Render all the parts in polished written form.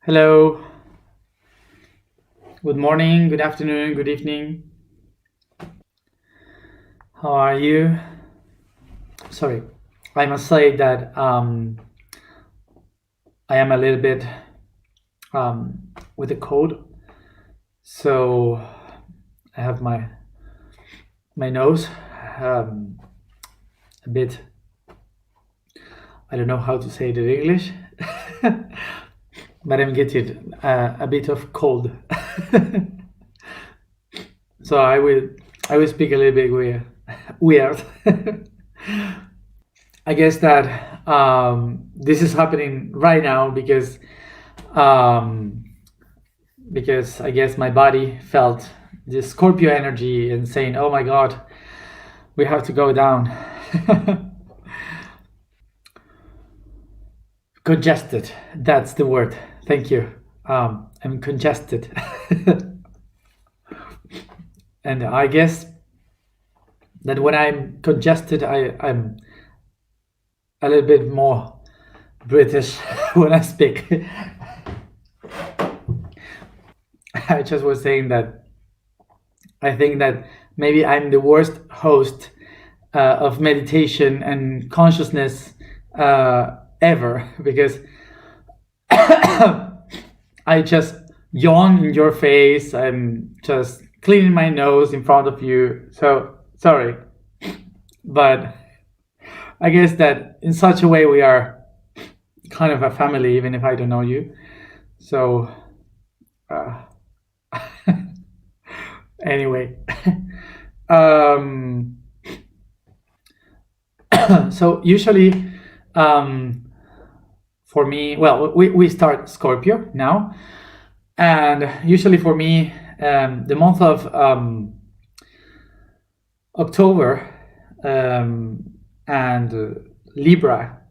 Hello, good morning, good afternoon, good evening. How are you? Sorry, I must say that I am a little bit with a cold, so I have my nose um, a bit. I don't know how to say it in English, but I'm getting a bit of cold. So I will speak a little bit weird. Weird. I guess that this is happening right now um, because I guess my body felt the Scorpio energy and saying, "Oh my God, we have to go down." Congested. That's the word. Thank you. I'm congested, and I guess that when I'm congested, I'm a little bit more British when I speak. I just was saying that I think that maybe I'm the worst host of meditation and consciousness ever because I just yawn in your face. I'm just cleaning my nose in front of you. So sorry, but I guess that in such a way we are kind of a family, even if I don't know you. So uh, anyway, um, so usually um, for me, well, we start Scorpio now, and usually for me, the month of October um, and Libra.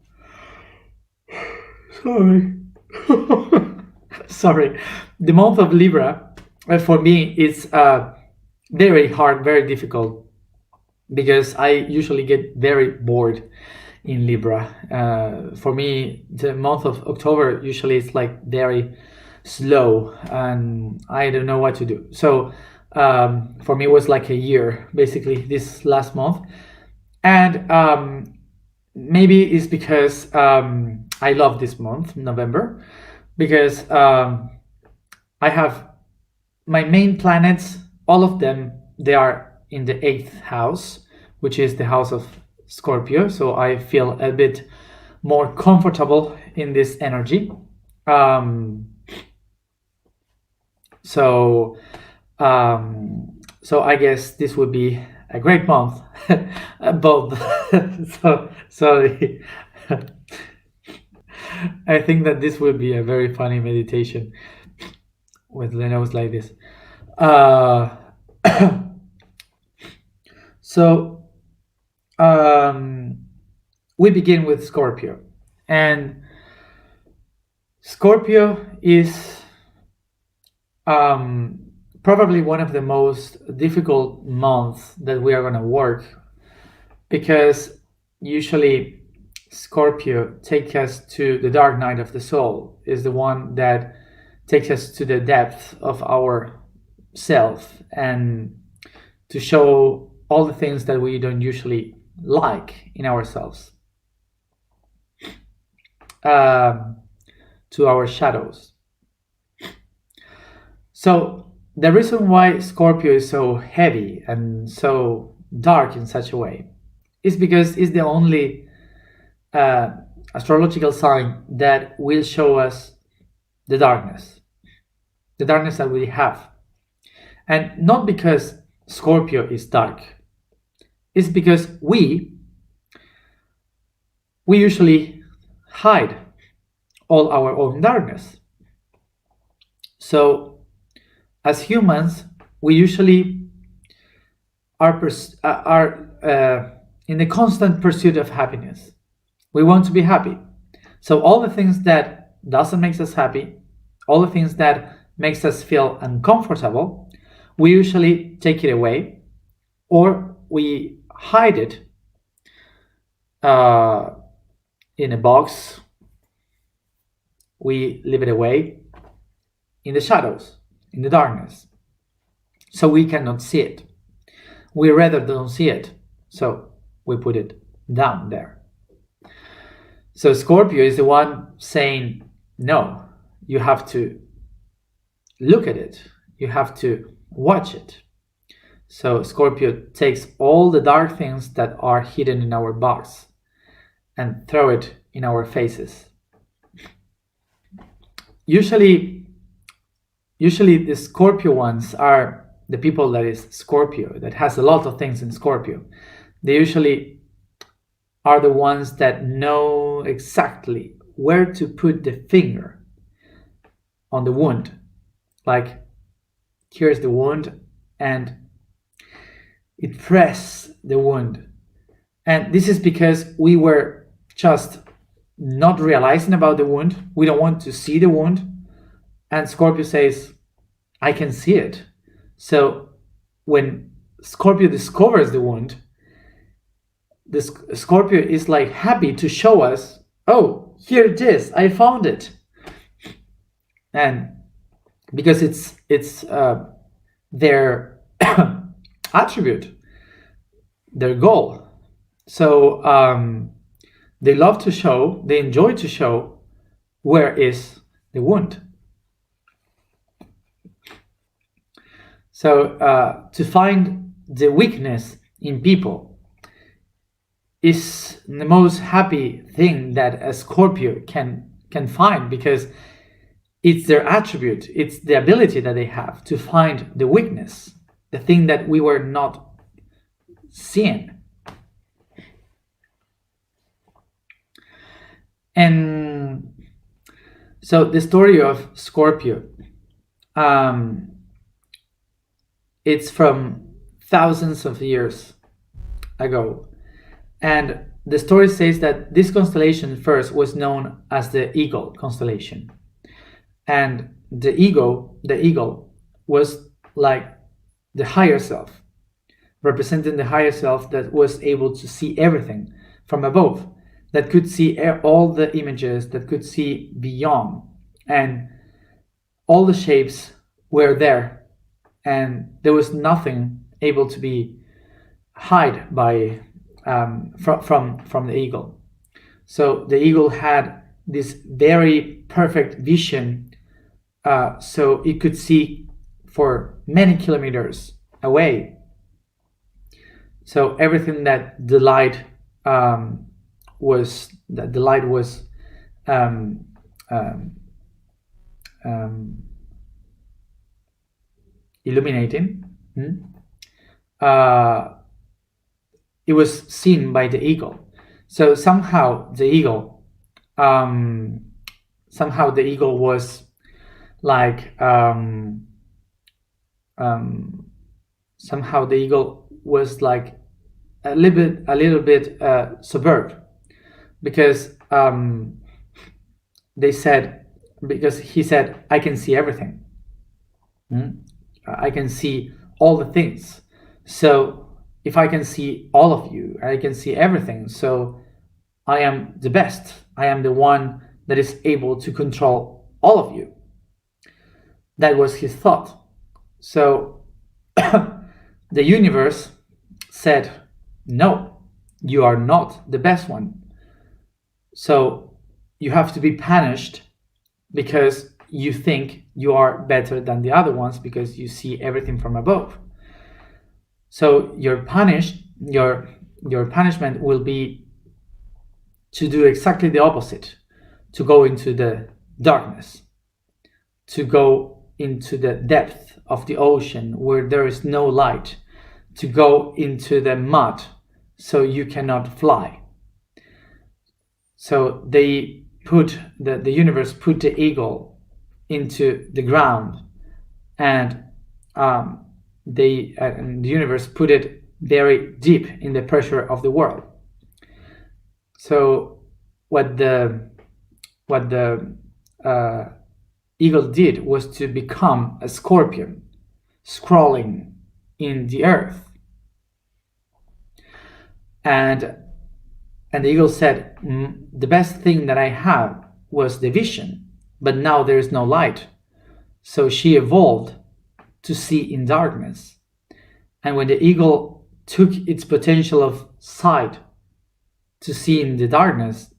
Sorry, sorry. The month of Libra for me is very hard, very difficult because I usually get very bored in Libra. For me, the month of October usually is like very slow and I don't know what to do. So for me, it was like a year basically this last month. And maybe it's because I love this month, November, because I have my main planets, all of them, they are in the eighth house, which is the house of Scorpio. So I feel a bit more comfortable in this energy. Um, so, so I guess this would be a great month. Both. So sorry. I think that this will be a very funny meditation with the nose like this. Uh, so um, we begin with Scorpio, and Scorpio is um, probably one of the most difficult months that we are going to work because usually Scorpio takes us to the dark night of the soul, is the one that takes us to the depth of our self and to show all the things that we don't usually like in ourselves, um, to our shadows. So the reason why Scorpio is so heavy and so dark in such a way is because it's the only uh, astrological sign that will show us the darkness, the darkness that we have. And not because Scorpio is dark, it's because we usually hide all our own darkness. So as humans, we usually are in the constant pursuit of happiness. We want to be happy. So all the things that doesn't make us happy, all the things that makes us feel uncomfortable, we usually take it away or we hide it in a box. We leave it away in the shadows, in the darkness. So we cannot see it. We rather don't see it. So we put it down there. So Scorpio is the one saying, no, you have to look at it. You have to watch it. So Scorpio takes all the dark things that are hidden in our box and throw it in our faces. Usually the Scorpio ones are the people that is Scorpio, that has a lot of things in Scorpio. They usually are the ones that know exactly where to put the finger on the wound. Like, here's the wound, and it presses the wound. And this is because we were just not realizing about the wound. We don't want to see the wound. And Scorpio says, I can see it. So when Scorpio discovers the wound, the Scorpio is like happy to show us, oh, here it is, I found it. And because it's their attribute, their goal. So they love to show, they enjoy to show where is the wound. So to find the weakness in people is the most happy thing that a Scorpio can find, because it's their attribute, it's the ability that they have to find the weakness, the thing that we were not seeing. And so the story of Scorpio, it's from thousands of years ago. And the story says that this constellation first was known as the Eagle constellation. And the eagle was like the higher self, representing the higher self that was able to see everything from above, that could see all the images, that could see beyond, and all the shapes were there, and there was nothing able to be hid by from the eagle. So the eagle had this very perfect vision, so it could see for many kilometers away. So everything that the light was illuminating, it was seen by the eagle. So somehow the eagle was like somehow the eagle was like a little bit subvert, because he said, I can see everything. I can see all the things. So if I can see all of you, I can see everything. So I am the best. I am the one that is able to control all of you. That was his thought. So the universe said, no, you are not the best one. So you have to be punished because you think you are better than the other ones, because you see everything from above. So your punishment will be to do exactly the opposite, to go into the darkness, to go into the depth of the ocean where there is no light, to go into the mud so you cannot fly. So they put the universe put the eagle into the ground, and the universe put it very deep in the pressure of the world. So what the eagle did was to become a scorpion, crawling in the earth. And the eagle said, the best thing that I have was the vision, but now there is no light. So she evolved to see in darkness. And when the eagle took its potential of sight to see in the darkness,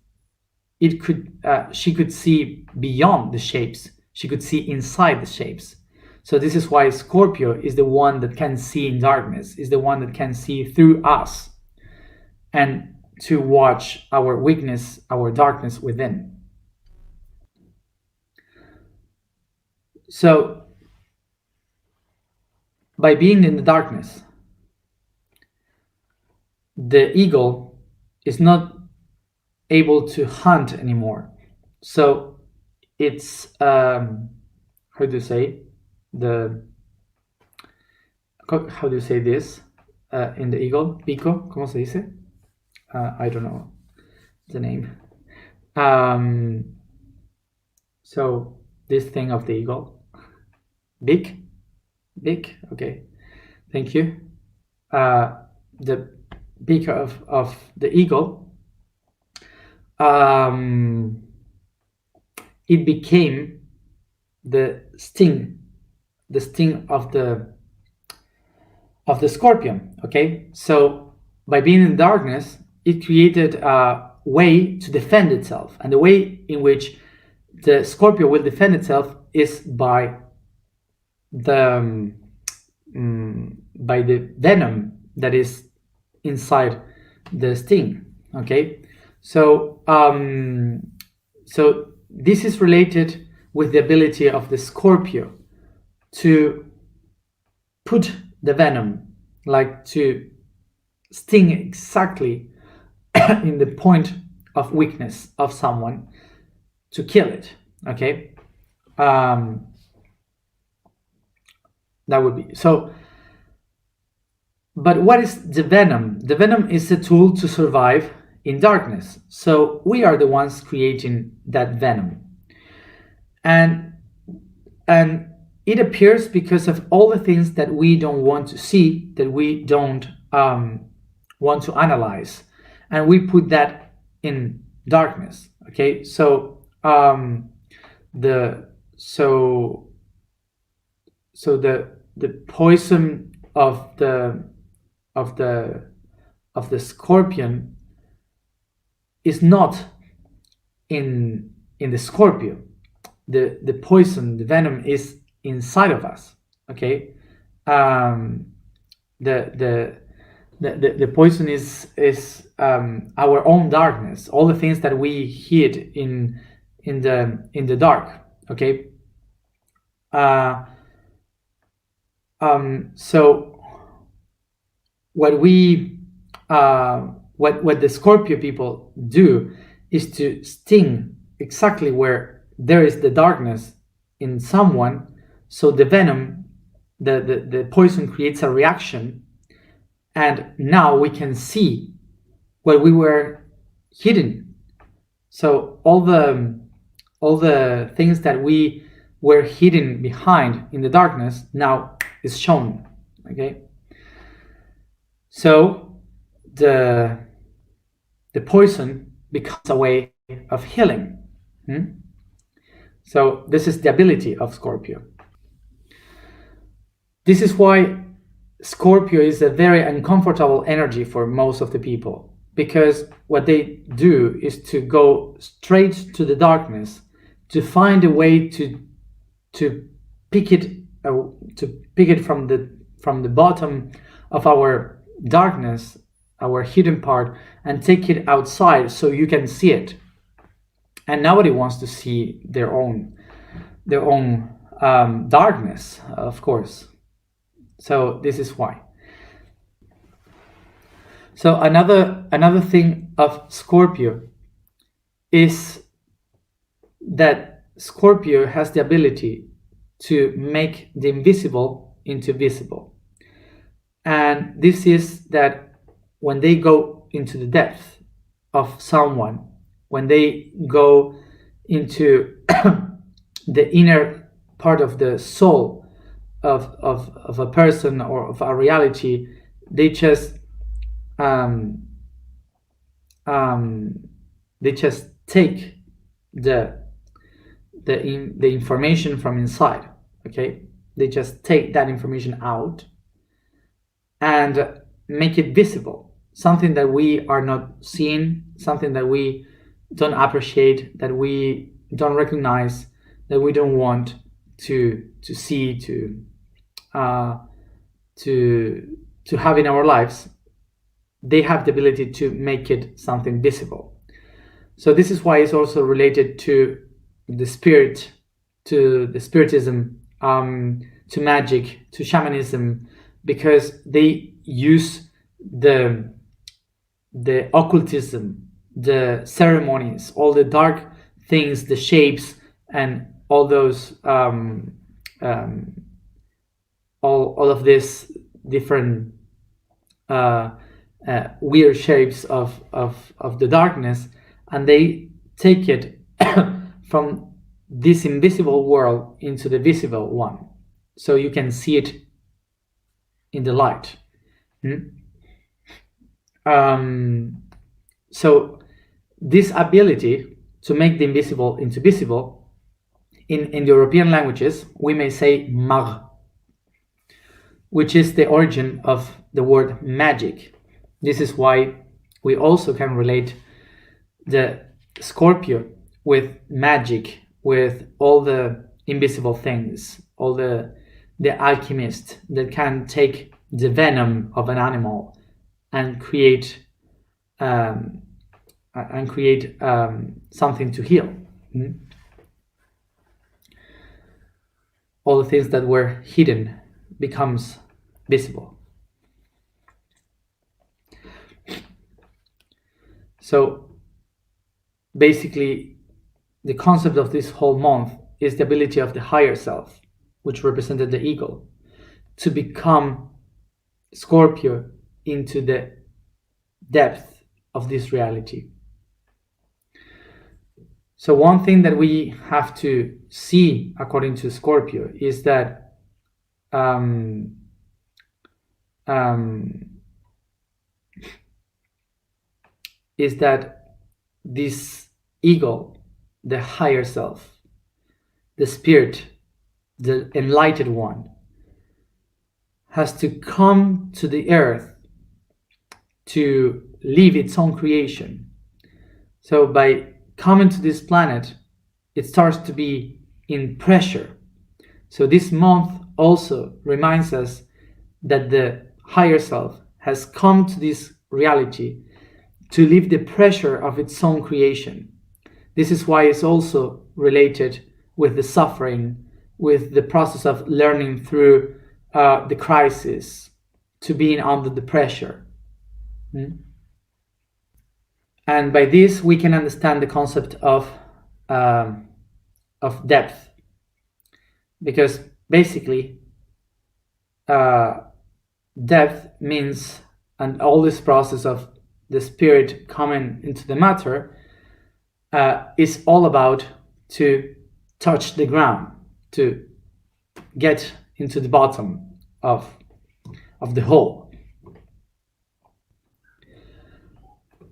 she could see beyond the shapes. She could see inside the shapes. So this is why Scorpio is the one that can see in darkness, is the one that can see through us and to watch our weakness, our darkness within. So by being in the darkness, the eagle is not able to hunt anymore. So it's how do you say how do you say this in the eagle? Pico, ¿cómo se dice? I don't know the name. So this thing of the eagle, beak, okay, thank you. The beak of the eagle, it became the sting of the scorpion. Okay, so by being in darkness, it created a way to defend itself, and the way in which the Scorpio will defend itself is by the venom that is inside the sting. Okay, so so this is related with the ability of the Scorpio to put the venom, like to sting exactly in the point of weakness of someone, to kill it. Okay, that would be so. But what is the venom? The venom is a tool to survive in darkness. So we are the ones creating that venom, and it appears because of all the things that we don't want to see, that we don't want to analyze, and we put that in darkness. Okay, so the poison of the scorpion is not in the Scorpio. The poison, the venom, is inside of us. Okay, the poison is our own darkness, all the things that we hid in the dark. Okay, so what we what the Scorpio people do is to sting exactly where there is the darkness in someone, so the venom, the poison, creates a reaction, and now we can see where we were hidden. So all the things that we were hidden behind in the darkness now is shown. Okay, so the poison becomes a way of healing. So this is the ability of Scorpio. This is why Scorpio is a very uncomfortable energy for most of the people, because what they do is to go straight to the darkness, to find a way to pick it from the bottom of our darkness, our hidden part, and take it outside so you can see it. And nobody wants to see their own darkness, of course. So this is why. So another thing of Scorpio is that Scorpio has the ability to make the invisible into visible. And this is that when they go into the depth of someone, when they go into the inner part of the soul of a person or of a reality, they just take the information from inside. Okay, they just take that information out and make it visible, something that we are not seeing, something that we don't appreciate, that we don't recognize, that we don't want to see, uh, to to have in our lives. They have the ability to make it something visible. So this is why it's also related to the spirit, to the spiritism, to magic, to shamanism, because they use the occultism, the ceremonies, all the dark things, the shapes, and all those all of these different weird shapes of the darkness, and they take it from this invisible world into the visible one, so you can see it in the light. So this ability to make the invisible into visible, in European languages we may say mag, which is the origin of the word magic. This is why we also can relate the Scorpio with magic, with all the invisible things, all the alchemist that can take the venom of an animal and create something to heal. All the things that were hidden becomes visible. So basically, the concept of this whole month is the ability of the higher self, which represented the eagle, to become Scorpio into the depth of this reality. So one thing that we have to see, according to Scorpio, is that this eagle, the higher self, the spirit, the enlightened one, has to come to the earth to live its own creation. So by coming to this planet, it starts to be in pressure. So this month also reminds us that the higher self has come to this reality to live the pressure of its own creation. This is why it's also related with the suffering, with the process of learning through the crisis, to being under the pressure. And by this we can understand the concept of depth, because basically depth means, and all this process of the spirit coming into the matter is all about to touch the ground, to get into the bottom of the hole.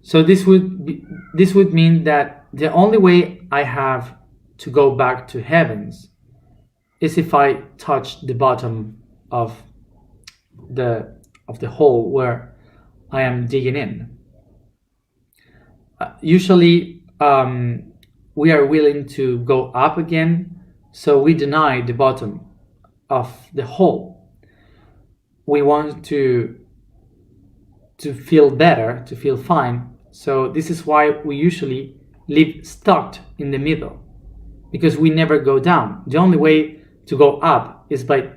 So this would mean that the only way I have to go back to heavens is if I touch the bottom of the hole where I am digging in. Usually we are willing to go up again, so we deny the bottom of the hole. We want to feel better, to feel fine. So this is why we usually live stuck in the middle, because we never go down. The only way to go up is by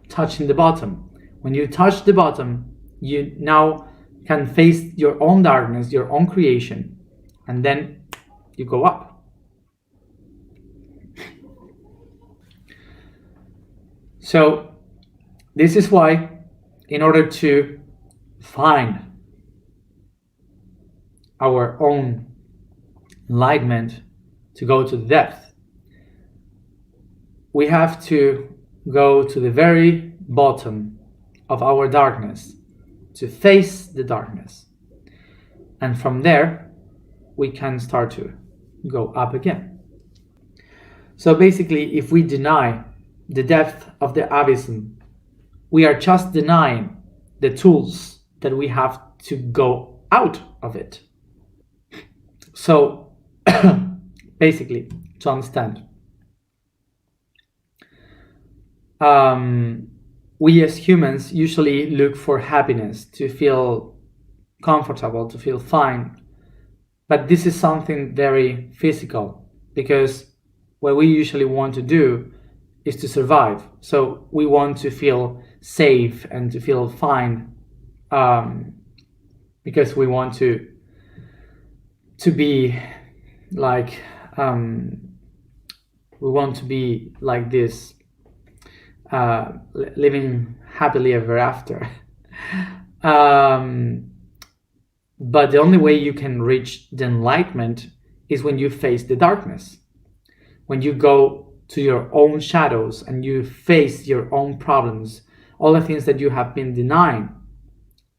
touching the bottom. When you touch the bottom, you now can face your own darkness, your own creation, and then you go up. So this is why, in order to find our own enlightenment, to go to the depth, we have to go to the very bottom of our darkness, to face the darkness, and from there we can start to go up again. So basically, if we deny the depth of the abysm. We are just denying the tools that we have to go out of it. So, basically, to understand, we as humans usually look for happiness, to feel comfortable, to feel fine. But this is something very physical, because what we usually want to do is to survive. So we want to feel safe and to feel fine, because we want to be like we want to be like this, living happily ever after. But the only way you can reach the enlightenment is when you face the darkness, when you go to your own shadows and you face your own problems, all the things that you have been denying.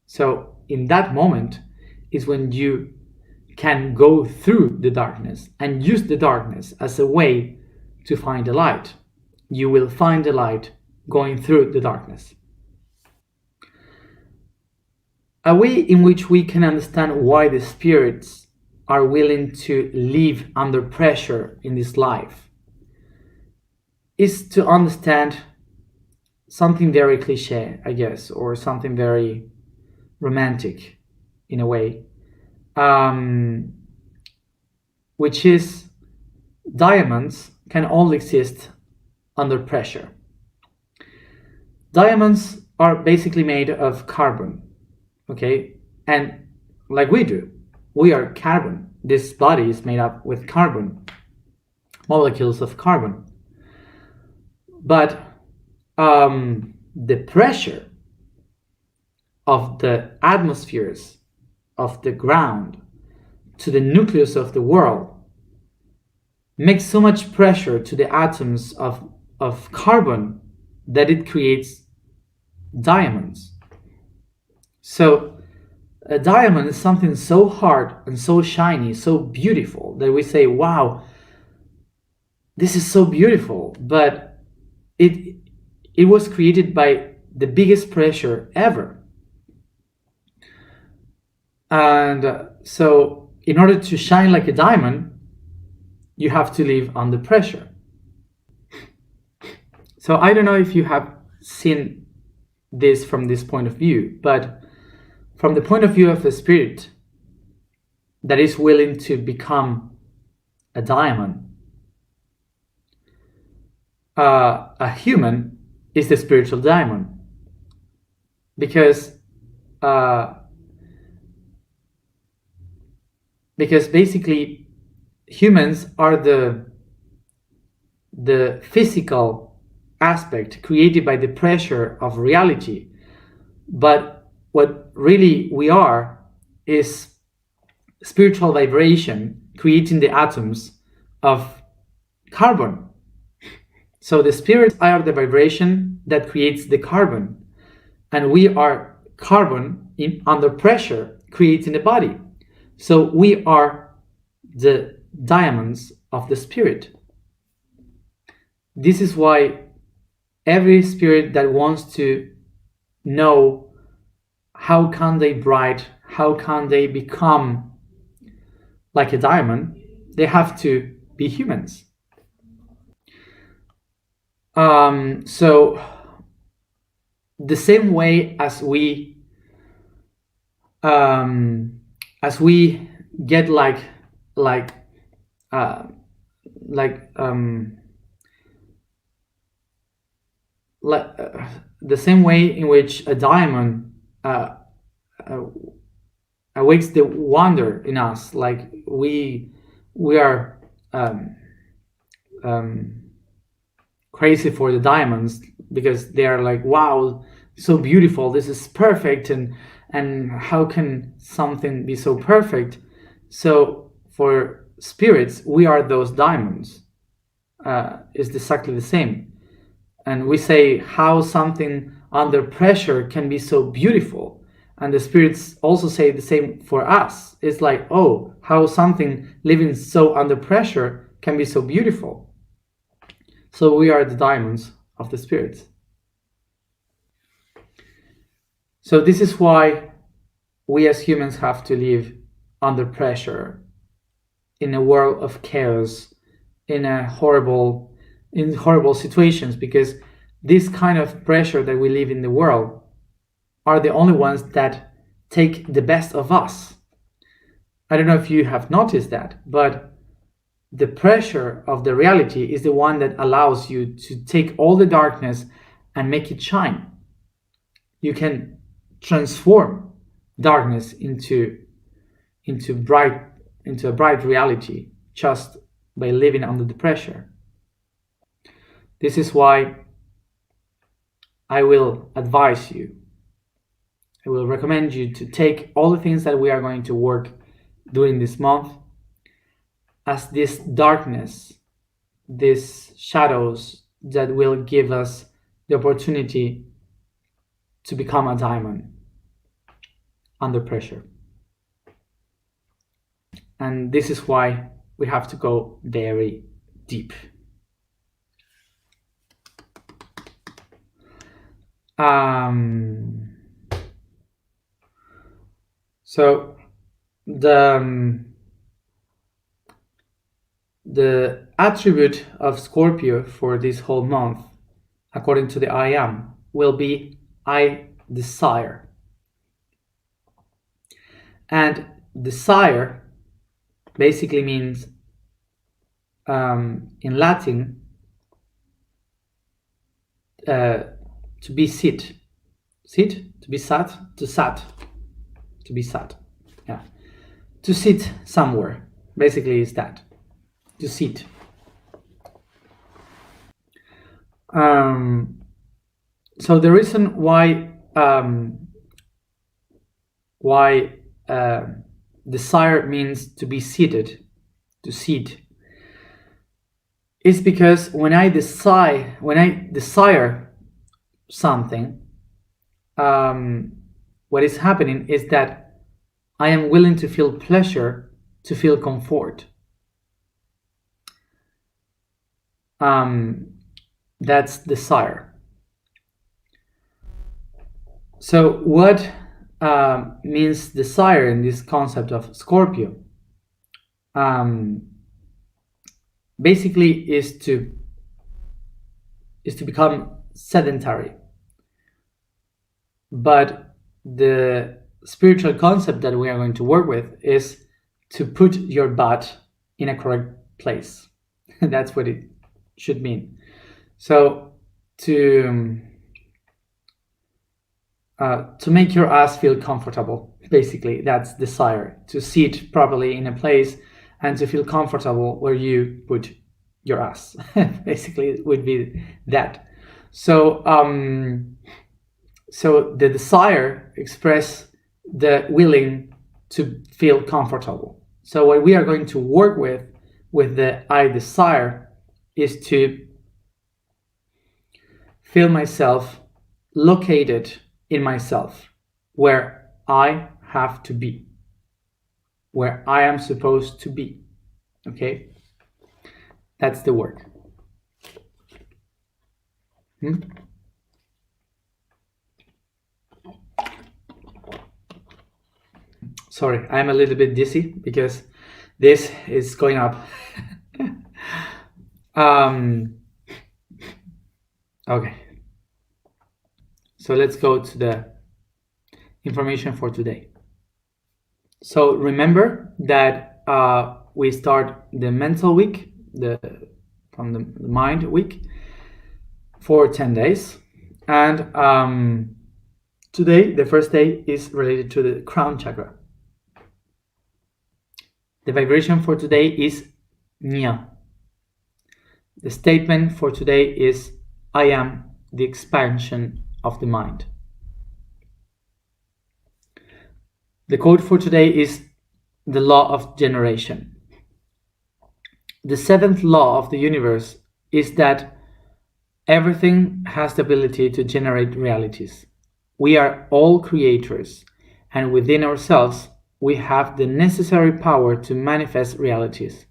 So in that moment is when you can go through the darkness and use the darkness as a way to find the light. You will find the light going through the darkness. A way in which we can understand why the spirits are willing to live under pressure in this life is to understand something very cliche, I guess, or something very romantic in a way, which is diamonds can only exist under pressure. Diamonds are basically made of carbon, okay? And like we are carbon. This body is made up with carbon, molecules of carbon. But the pressure of the atmospheres of the ground to the nucleus of the world makes so much pressure to the atoms of carbon that it creates diamonds. So a diamond is something so hard and so shiny, so beautiful, that we say, wow, this is so beautiful, but it was created by the biggest pressure ever. And so in order to shine like a diamond, you have to live under pressure. So I don't know if you have seen this from this point of view, but from the point of view of a spirit that is willing to become a diamond, a human is the spiritual diamond, because basically humans are the physical aspect created by the pressure of reality, but what really we are is spiritual vibration creating the atoms of carbon. So the spirits are the vibration that creates the carbon, and we are carbon under pressure creating the body. So we are the diamonds of the spirit. This is why every spirit that wants to know how can they bright, how can they become like a diamond, they have to be humans. So the same way as we get the same way in which a diamond awakes the wonder in us, like we are crazy for the diamonds because they are like, wow, so beautiful, this is perfect, and how can something be so perfect? So for spirits, we are those diamonds. It's exactly the same. And we say how something under pressure can be so beautiful, and the spirits also say the same for us. It's like, oh, how something living so under pressure can be so beautiful. So we are the diamonds of the spirits. So this is why we as humans have to live under pressure, in a world of chaos, in horrible situations, because this kind of pressure that we live in the world are the only ones that take the best of us. I don't know if you have noticed that, but the pressure of the reality is the one that allows you to take all the darkness and make it shine. You can transform darkness into a bright reality just by living under the pressure. This is why I will advise you, I will recommend you to take all the things that we are going to work during this month as this darkness, these shadows that will give us the opportunity to become a diamond under pressure. And this is why we have to go very deep. So the attribute of Scorpio for this whole month, according to the I Am, will be I desire. And desire basically means, in Latin, to be sit, to be sat, to be sat, yeah, to sit somewhere. Basically, is that to sit. So the reason why desire means to be seated, to sit, is because when I desire something, what is happening is that I am willing to feel pleasure, to feel comfort. That's desire. So what means desire in this concept of Scorpio? Basically is to become sedentary. But the spiritual concept that we are going to work with is to put your butt in a correct place. That's what it should mean. So to make your ass feel comfortable, basically, that's desire. To sit properly in a place and to feel comfortable where you put your ass. Basically, it would be that. So so the desire express the willing to feel comfortable. So what we are going to work with the I desire is to feel myself located in myself, where I have to be, where I am supposed to be. Okay? That's the work. Sorry, I'm a little bit dizzy because this is going up. Okay. So let's go to the information for today. So remember that we start the mental week, from the mind week, for 10 days. And today, the first day, is related to the crown chakra. The vibration for today is Nya. The statement for today is I am the expansion of the mind. The quote for today is the law of generation. The seventh law of the universe is that everything has the ability to generate realities. We are all creators, and within ourselves we have the necessary power to manifest realities,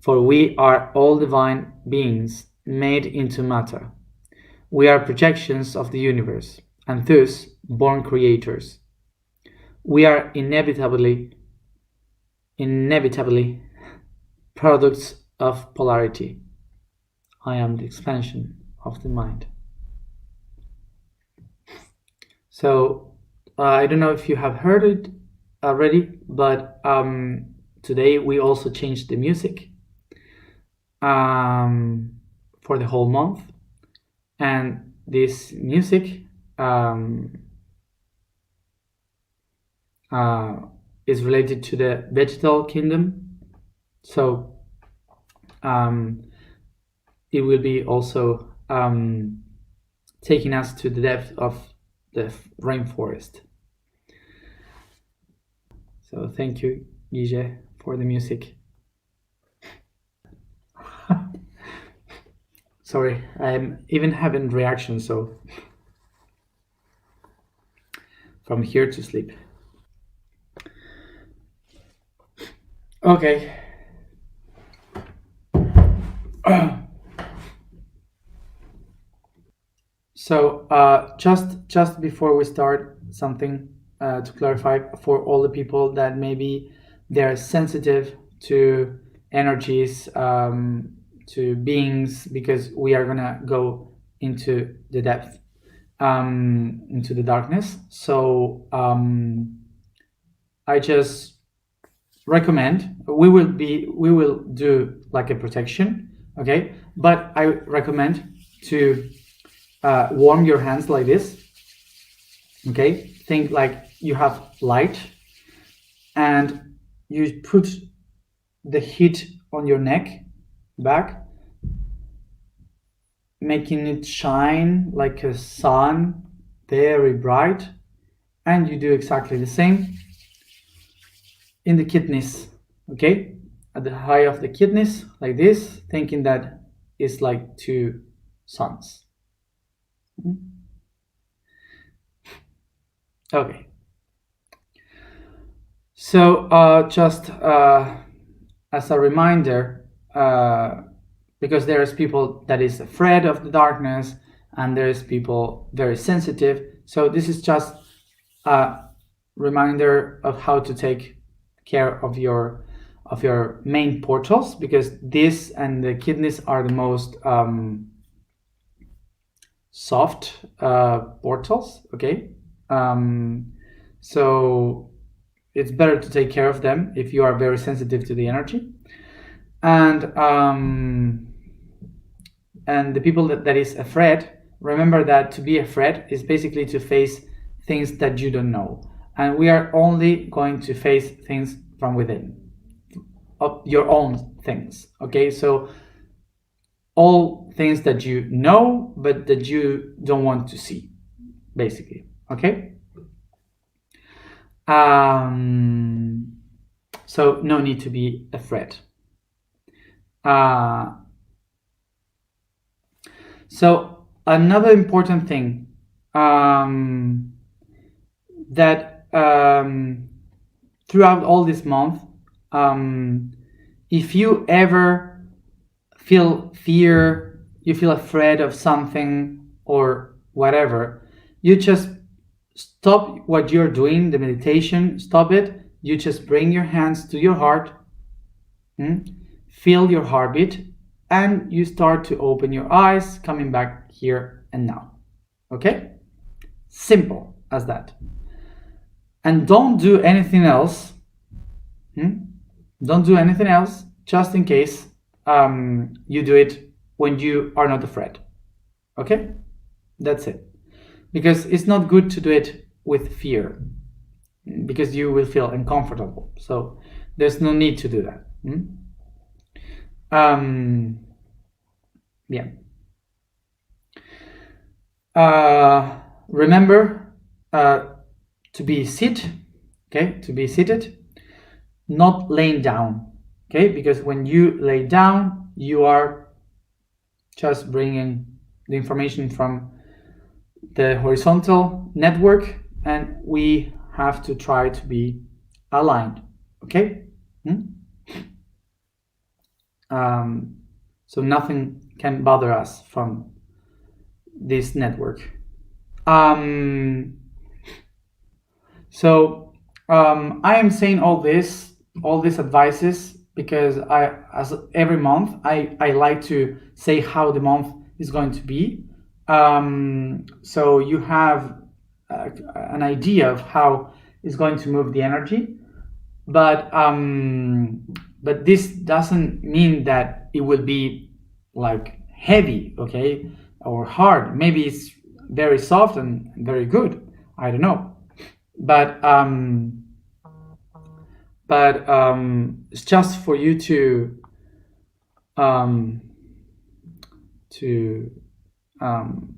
for we are all divine beings made into matter. We are projections of the universe, and thus born creators. We are inevitably products of polarity. I am the expansion of the mind. So I don't know if you have heard it already, but today we also changed the music for the whole month, and this music is related to the vegetal kingdom. So it will be also taking us to the depth of the rainforest. So thank you, Guille, for the music. Sorry, I'm even having reactions, so from here to sleep. Okay. So just before we start, something to clarify for all the people that maybe they're sensitive to energies, to beings, because we are gonna go into the depth, into the darkness. So I just recommend we will do like a protection, okay? But I recommend to warm your hands like this, okay? Think like you have light, and you put the heat on your neck, back, making it shine like a sun, very bright, and you do exactly the same in the kidneys, okay? At the high of the kidneys, like this, thinking that it's like two suns. Okay. So just as a reminder, because there's people that is afraid of the darkness, and there's people very sensitive. So this is just a reminder of how to take care of your main portals, because this and the kidneys are the most soft portals, okay? So it's better to take care of them if you are very sensitive to the energy. And the people that is afraid, remember that to be afraid is basically to face things that you don't know, and we are only going to face things from within, of your own things, okay? So all things that you know but that you don't want to see, basically, okay? So no need to be afraid. So another important thing that throughout all this month, if you ever feel fear, you feel afraid of something or whatever, you just stop what you're doing, the meditation, stop it. You just bring your hands to your heart, feel your heartbeat, and you start to open your eyes, coming back here and now, okay? Simple as that. And don't do anything else. Don't do anything else, just in case you do it when you are not afraid, okay? That's it. Because it's not good to do it with fear, because you will feel uncomfortable. So there's no need to do that. Yeah. Remember to be to be seated, not laying down, okay? Because when you lay down, you are just bringing the information from the horizontal network, and we have to try to be aligned, okay? So nothing can bother us from this network. Um, so I am saying all these advices because as every month, I like to say how the month is going to be. So you have an idea of how it's going to move the energy, but this doesn't mean that it will be like heavy, okay, or hard. Maybe it's very soft and very good. I don't know, but it's just for you um, to um,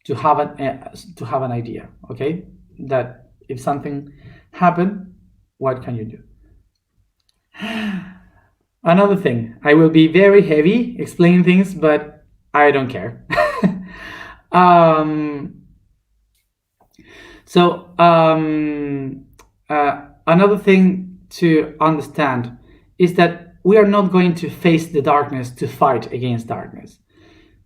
to have an idea, okay, that if something happened, what can you do? Another thing, I will be very heavy explaining things, but I don't care. um, Another thing to understand is that we are not going to face the darkness to fight against darkness.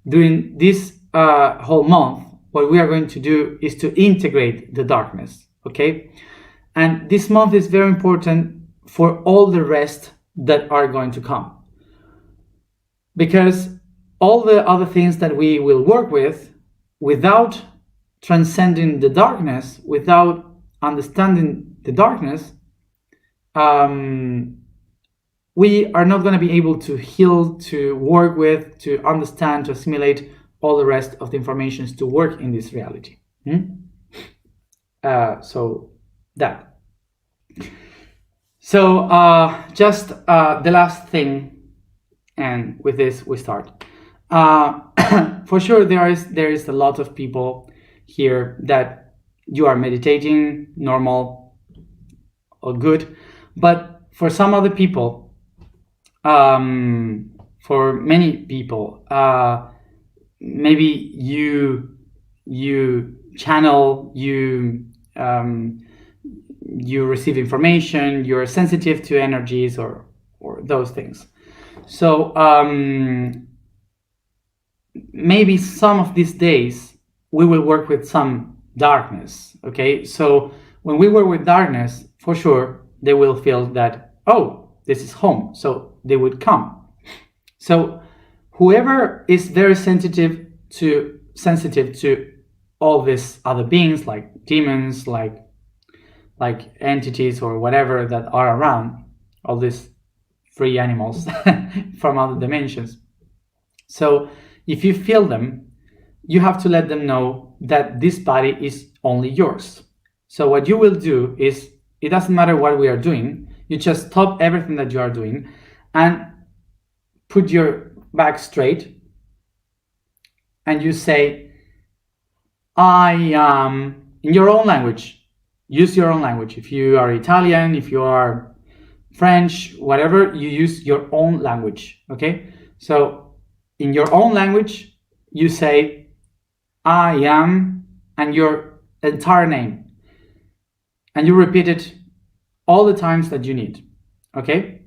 During this whole month, what we are going to do is to integrate the darkness, okay? And this month is very important for all the rest that are going to come. Because all the other things that we will work with, without transcending the darkness, without understanding the darkness, we are not going to be able to heal, to work with, to understand, to assimilate all the rest of the informations to work in this reality. So that. So just the last thing, and with this we start. For sure, there is a lot of people here that you are meditating, normal or good, but for some other people, for many people, maybe you channel, you receive information, you're sensitive to energies or those things. So maybe some of these days we will work with some darkness, okay? So when we work with darkness, for sure, they will feel that, oh, this is home. So they would come. So whoever is very sensitive to all these other beings, like demons, like entities or whatever that are around, all these free animals from other dimensions. So if you feel them, you have to let them know that this body is only yours. So what you will do is, it doesn't matter what we are doing, you just stop everything that you are doing and put your back straight and you say, I am, in your own language. Use your own language. If you are Italian, if you are French, whatever, you use your own language, okay? So in your own language, you say, I am, and your entire name. And you repeat it all the times that you need, okay?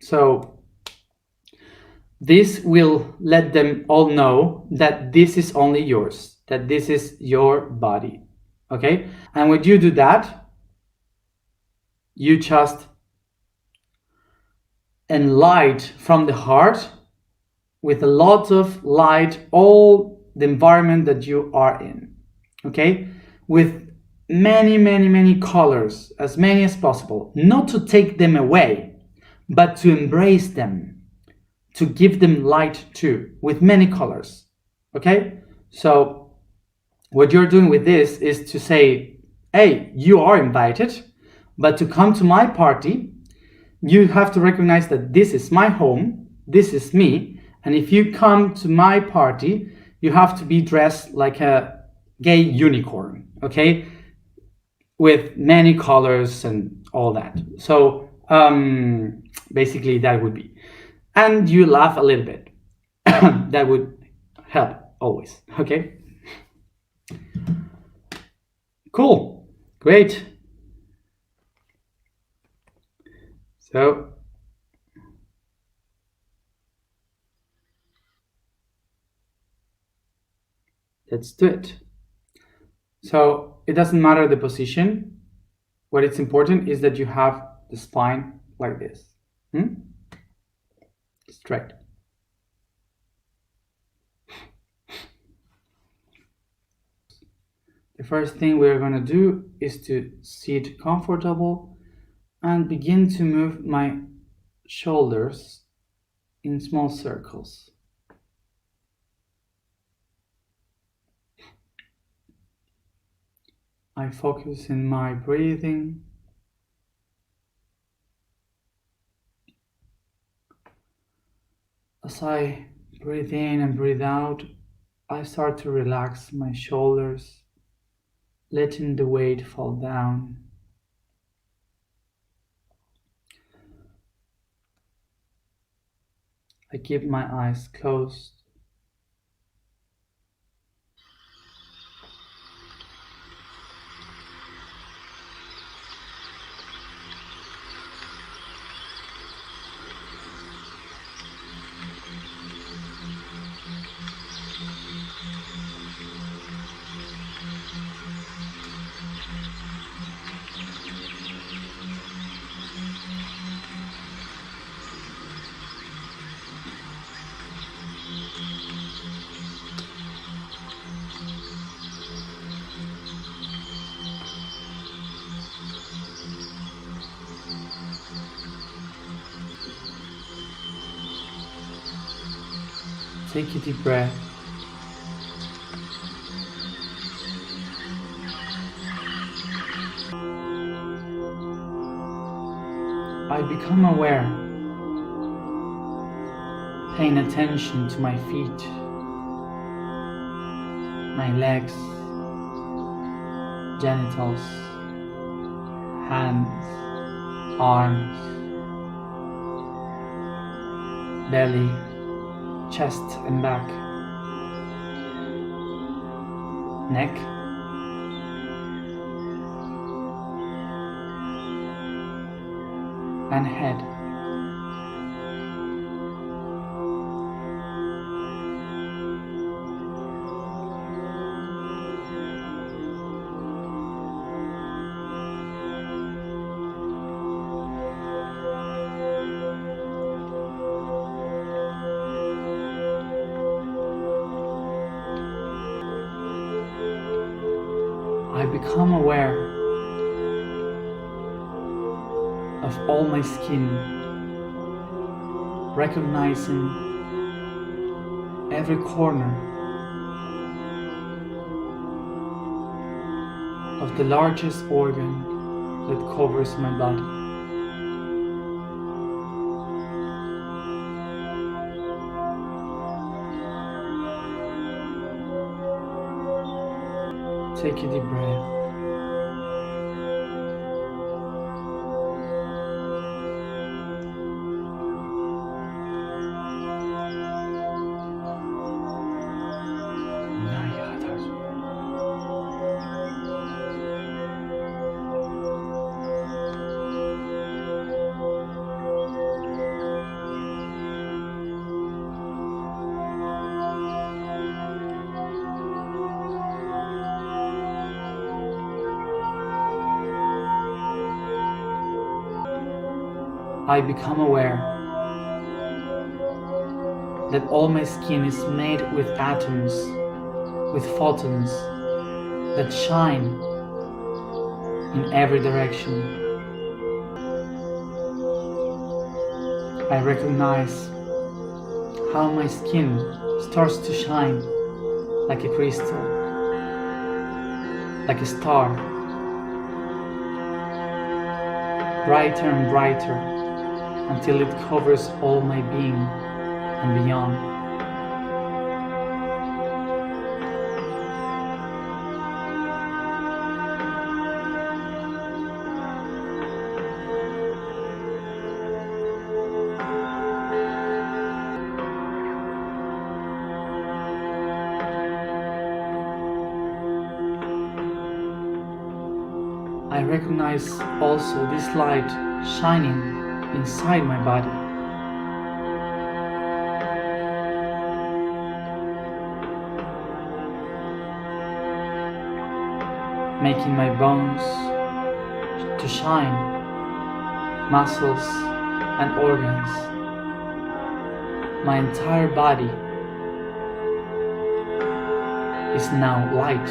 So this will let them all know that this is only yours, that this is your body, okay? And when you do that, you just enlight from the heart with a lot of light all the environment that you are in, okay? With many colors, as many as possible, not to take them away, but to embrace them, to give them light too, with many colors, okay? So what you're doing with this is to say, hey, you are invited, but to come to my party, you have to recognize that this is my home, this is me, and if you come to my party, you have to be dressed like a gay unicorn, okay? With many colors and all that. So basically that would be. And you laugh a little bit. That would help always, okay? Cool, great. So Let's do it. So it doesn't matter the position. What is important is that you have the spine like this. Straight. The first thing we're going to do is to sit comfortable and begin to move my shoulders in small circles. I focus in my breathing. As I breathe in and breathe out, I start to relax my shoulders, letting the weight fall down. I keep my eyes closed. Take a deep breath. I become aware, paying attention to my feet, my legs, genitals, hands, arms, belly, chest and back, neck, and head. I become aware of all my skin, recognizing every corner of the largest organ that covers my body. Take a deep breath. I become aware that all my skin is made with atoms, with photons that shine in every direction. I recognize how my skin starts to shine like a crystal, like a star, brighter and brighter, until it covers all my being and beyond. I recognize also this light shining inside my body. making my bones to shine, muscles and organs. My entire body is now light.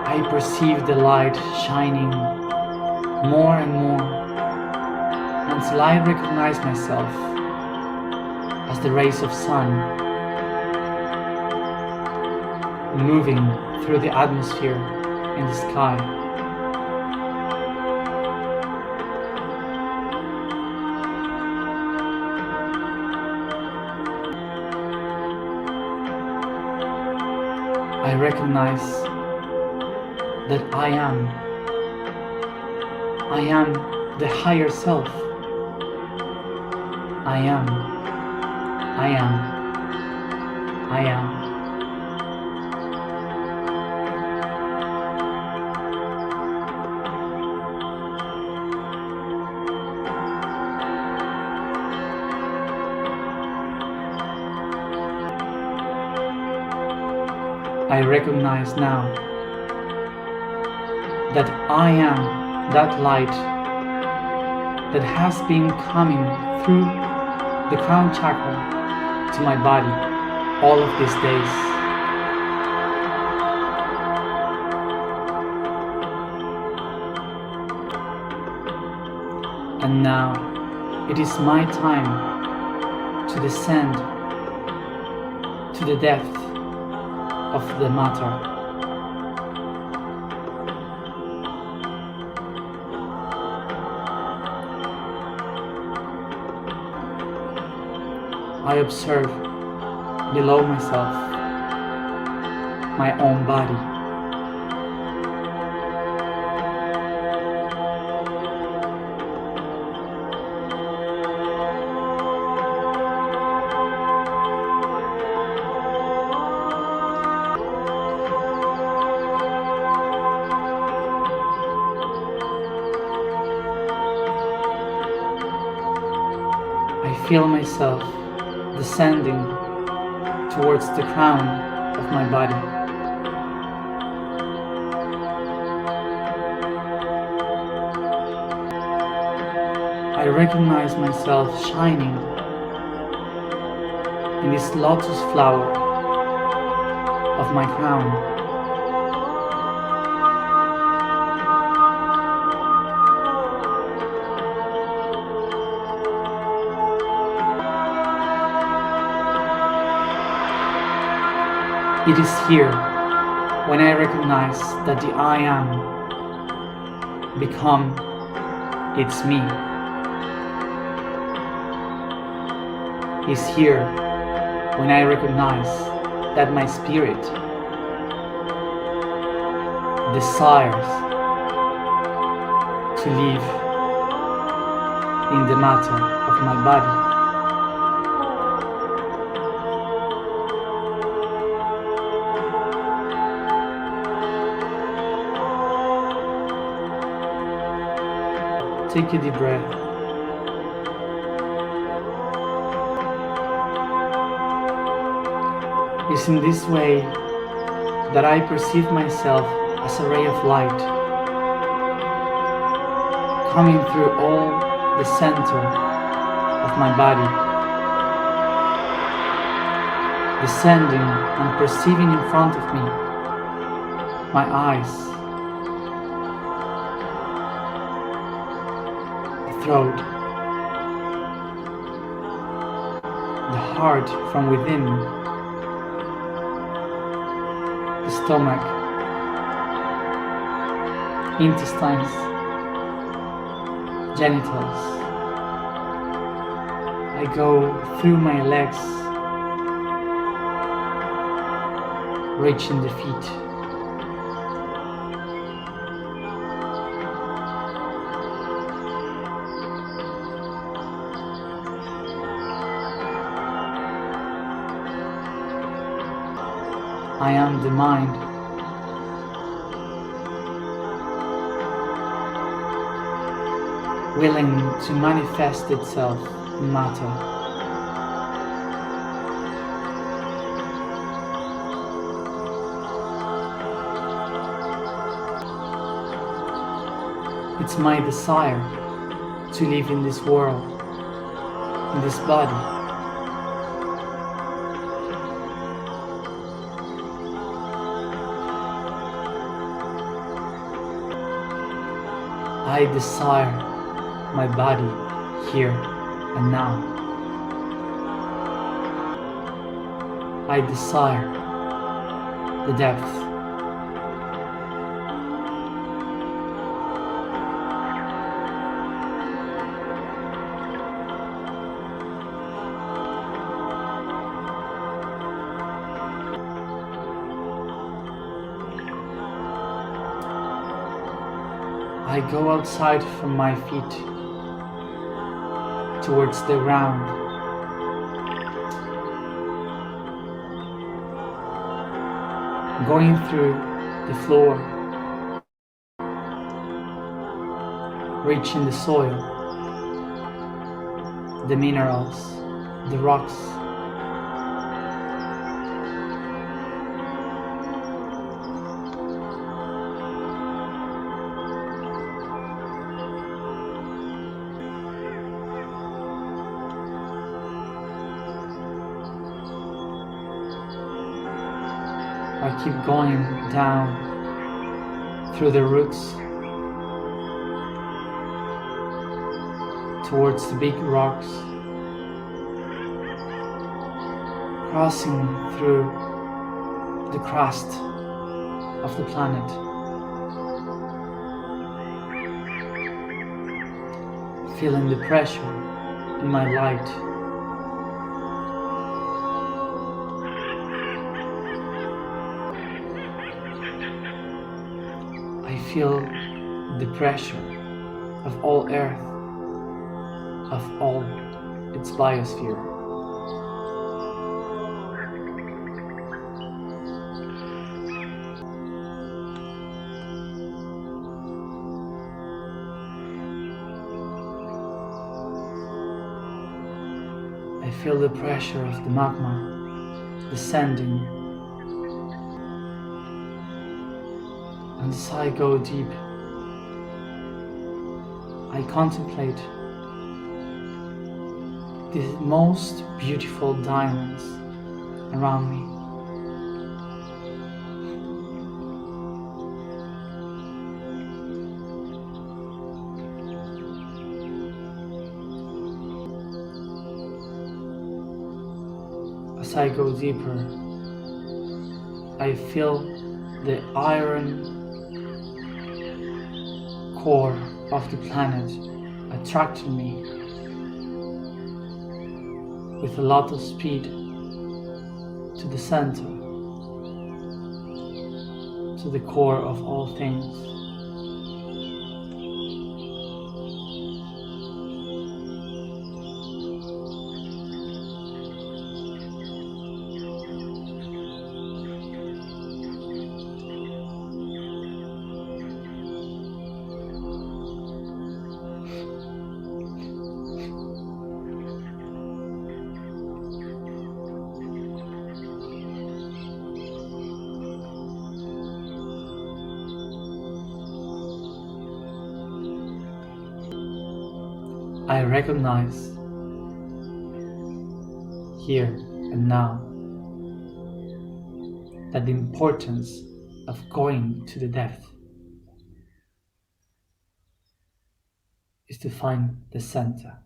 I perceive the light shining more and more until I recognize myself as the rays of sun moving through the atmosphere in the sky. I recognize that I am the higher self. I am. I recognize now that I am that light that has been coming through the crown chakra to my body all of these days. And now it is my time to descend to the depth of the matter. I observe below myself my own body. I feel myself descending towards the crown of my body. I recognize myself shining in this lotus flower of my crown. It is here when I recognize that the I am become it's me. It's here when I recognize that my spirit desires to live in the matter of my body. Take a deep breath. It's in this way that I perceive myself as a ray of light coming through all the center of my body, descending and perceiving in front of me my eyes, throat, the heart from within, the stomach, intestines, genitals. I go through my legs, reaching the feet. I am the mind. willing to manifest itself in matter. It's my desire to live in this world, in this body. I desire my body here and now. I desire the depth. I go outside from my feet towards the ground. Going through the floor, reaching the soil, the minerals, the rocks. I keep going down through the roots towards the big rocks, crossing through the crust of the planet, feeling the pressure in my light. I feel the pressure of all Earth, of all its biosphere. I feel the pressure of the magma descending. And as I go deep, I contemplate the most beautiful diamonds around me. As I go deeper, I feel the iron core of the planet attracting me with a lot of speed to the center, to the core of all things. I recognize here and now that the importance of going to the depth is to find the center.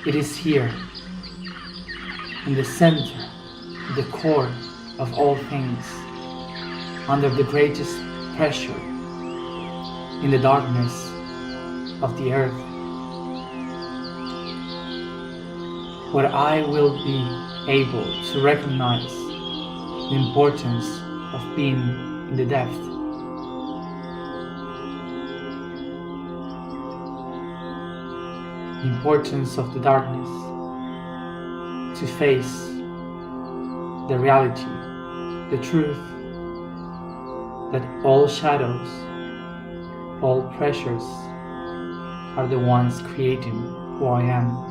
It is here, in the center, the core of all things, under the greatest pressure, in the darkness of the earth, where I will be able to recognize the importance of being in the depth, the importance of the darkness, to face the reality, the truth, that all shadows, all pressures are the ones creating who I am.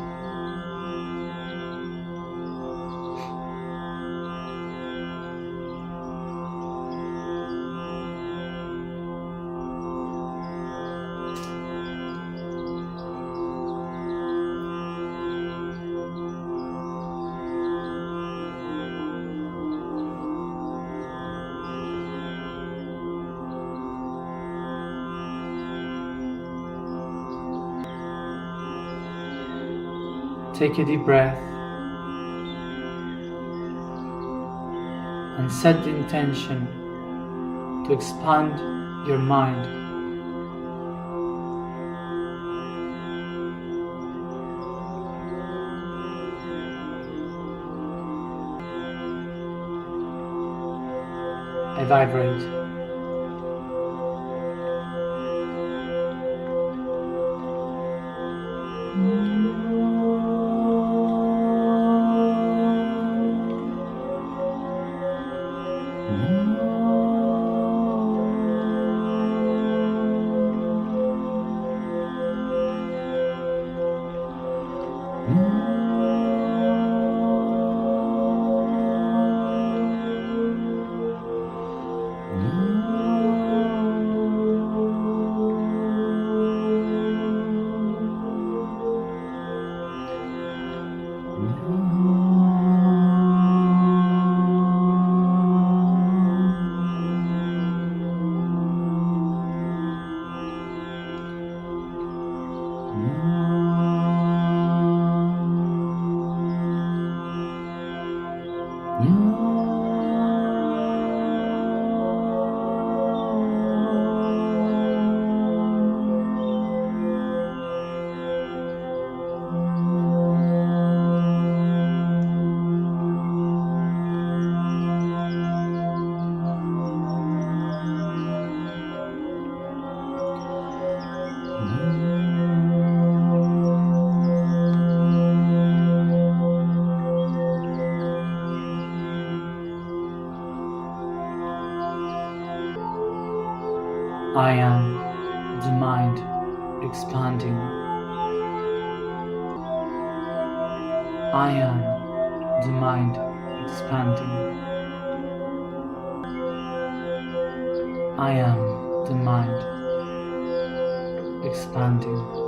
Take a deep breath and set the intention to expand your mind. I vibrate. I am the mind expanding. I am the mind expanding. I am the mind expanding.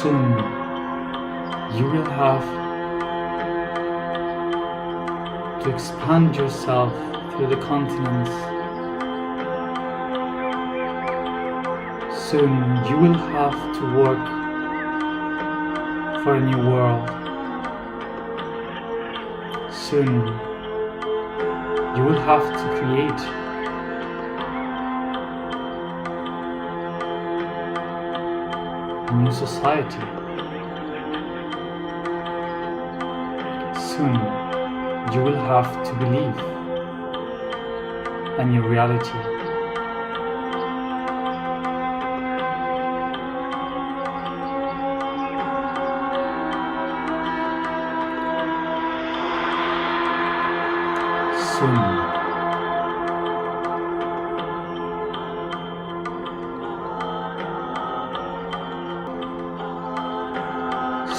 Soon you will have to expand yourself through the continents. Soon you will have to work for a new world. Soon you will have to create a new society. Soon you will have to believe a new reality.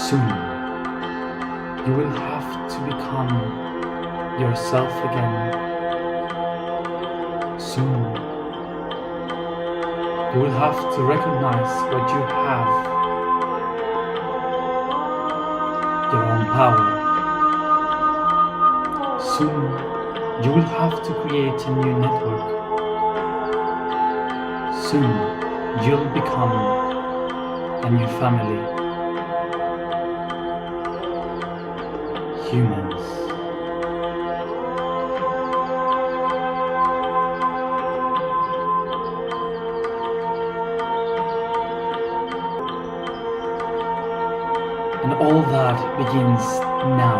Soon you will have to become yourself again. Soon you will have to recognize what you have, your own power. Soon you will have to create a new network. Soon you'll become a new family. Humans. And all that begins now.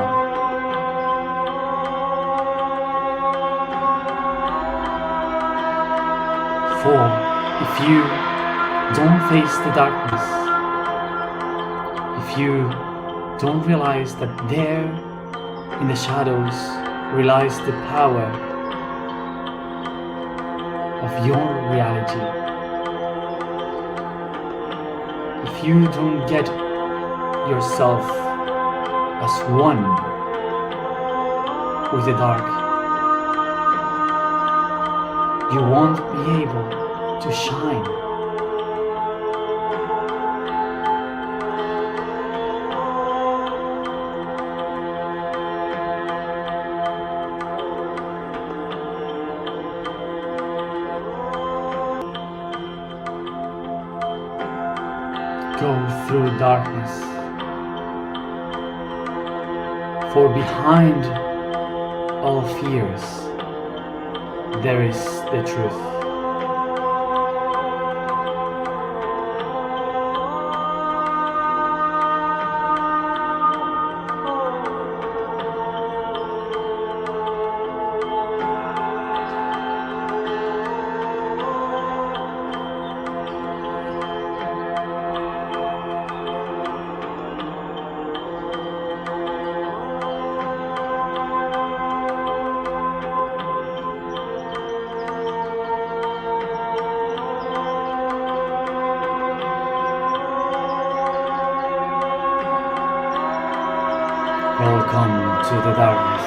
For if you don't face the darkness, if you don't realize that there in the shadows relies the power of your reality, if you don't get yourself as one with the dark, you won't be able to shine. Go through darkness, for behind all fears there is the truth. Welcome to the darkness.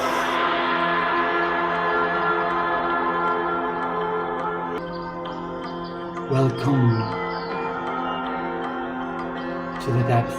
Welcome to the depths.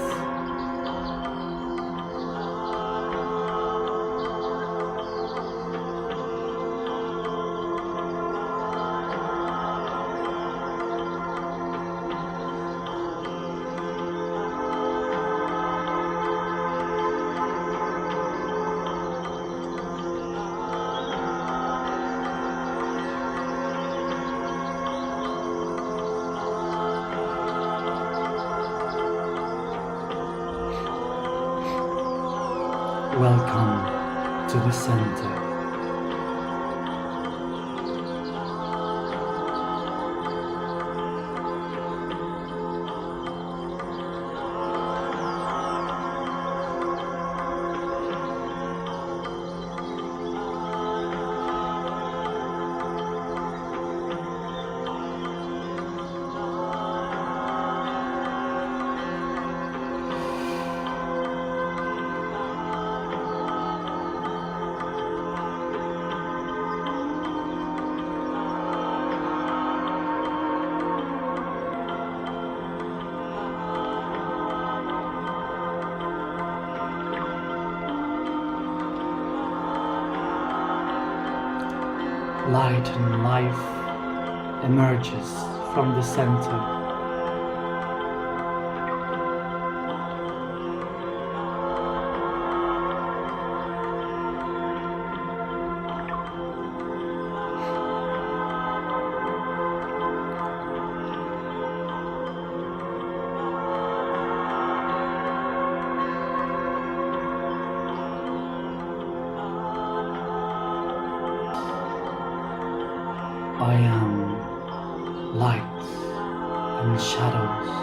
Welcome to the center. Light and life emerges from the center. I am light and shadows.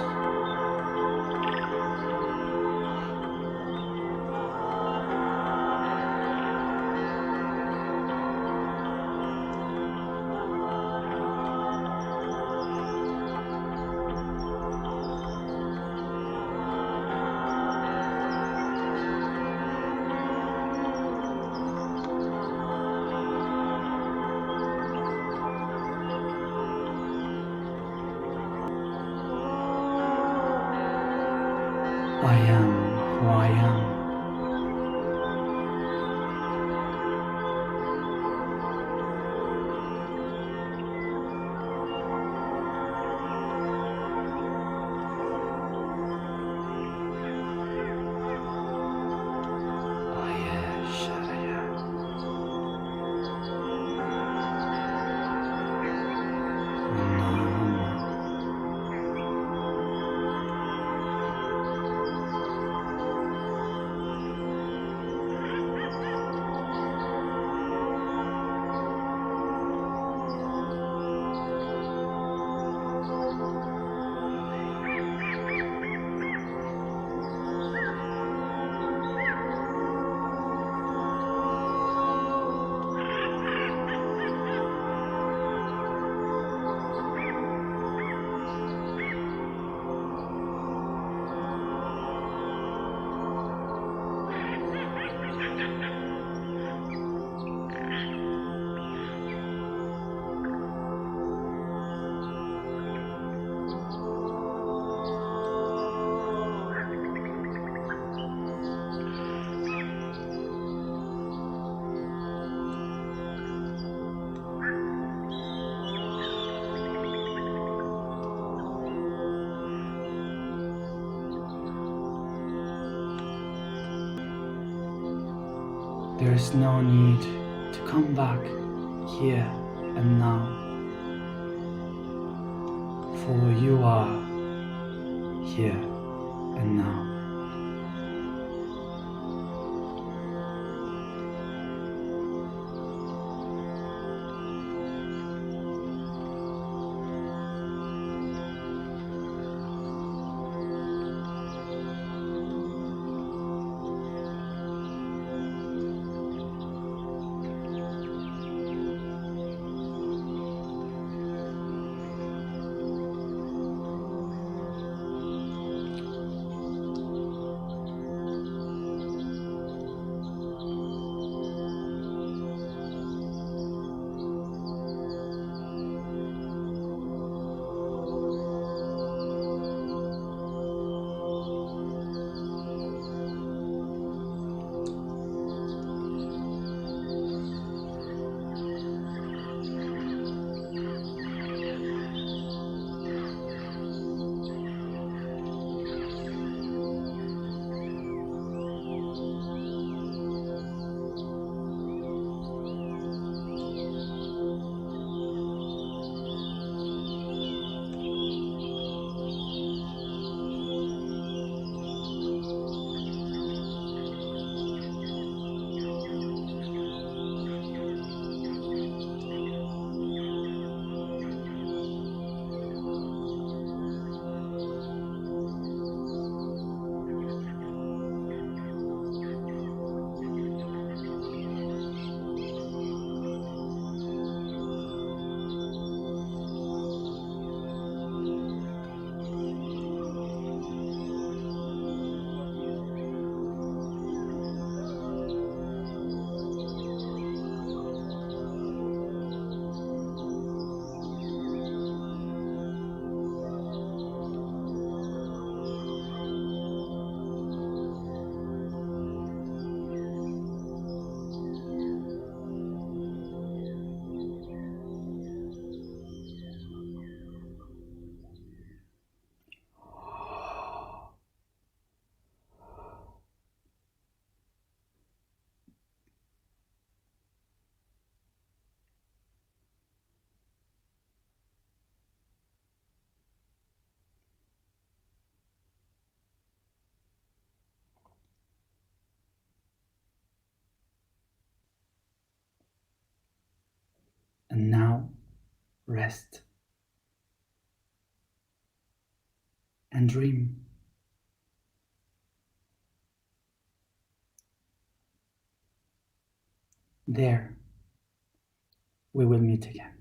I am who I am. There is no need to come back here and now, for you are here and now. And now rest and dream. There we will meet again.